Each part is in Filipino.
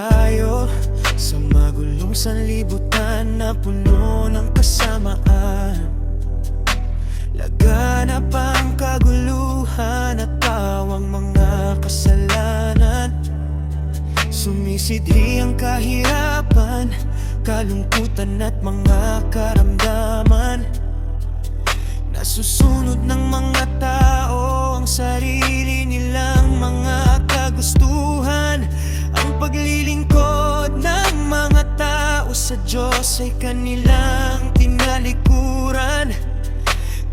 tayo sa magulong sanlibutan na puno ng kasamaan. Laganap ang kaguluhan at tawang mga kasalanan. Sumisidhi ang kahirapan, kalungkutan at mga karamdaman. Nasusunod ng mga tao ang sarili nilang mga kagustuhan. Ang paglilingkod ng mga tao sa Diyos ay kanilang tinalikuran.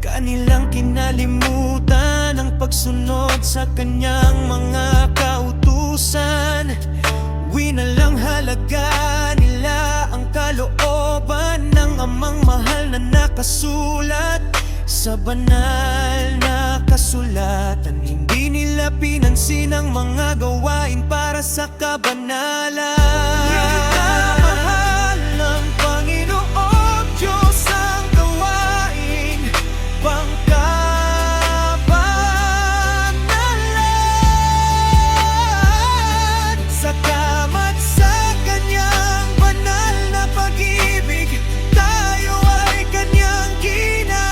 Kanilang kinalimutan ang pagsunod sa kanyang mga kautusan. Winalang halaga nila ang kalooban ng Amang mahal na nakasulat sa banal na kasulatan. Hindi nila pinansin ang mga gawain para sa kabanalan. Minamahal ng Panginoong Diyos ang gawain pangkabanalan. Sa kamat sa kanyang banal na pag-ibig, tayo ay kanyang ginawaan.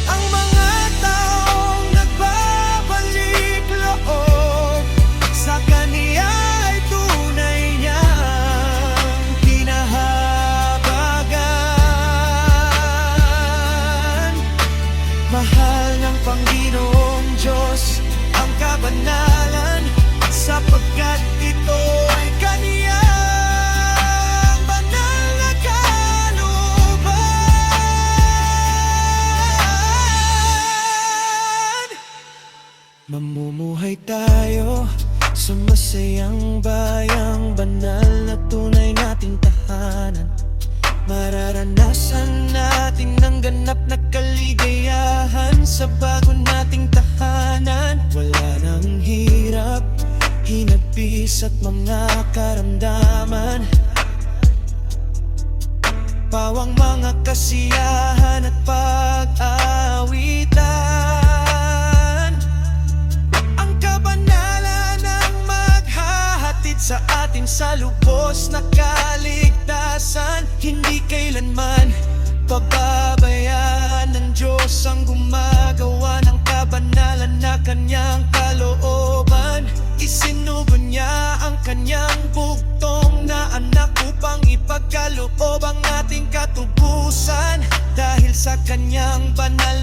Ang mga taong nagbabalik loob sa kaniya ay tunay niyang kinahabagan. Mahal ng Panginoong Diyos ang kabanalan, sapagkat ito ay kaniyang banal na kalooban. Mamumuhay tayo sa masayang bayang banal na tunay nating tahanan. Mararanasan natin ang ganap na kaligayahan sa bago nating tahanan. Wala nang hirap, hinagpis at mga karamdaman. Pawang mga kasiyahan at pag-awitan. Ang kabanalan ang maghahatid sa atin sa lubos na kaligtasan. Hindi kailanman pababayaan ng Diyos ang gumagawa ng kabanalan na kanyang kalooban. Isinugo niya ang kanyang bugtong na anak upang ipagkaloob ang ating katubusan. Dahil sa kanyang banal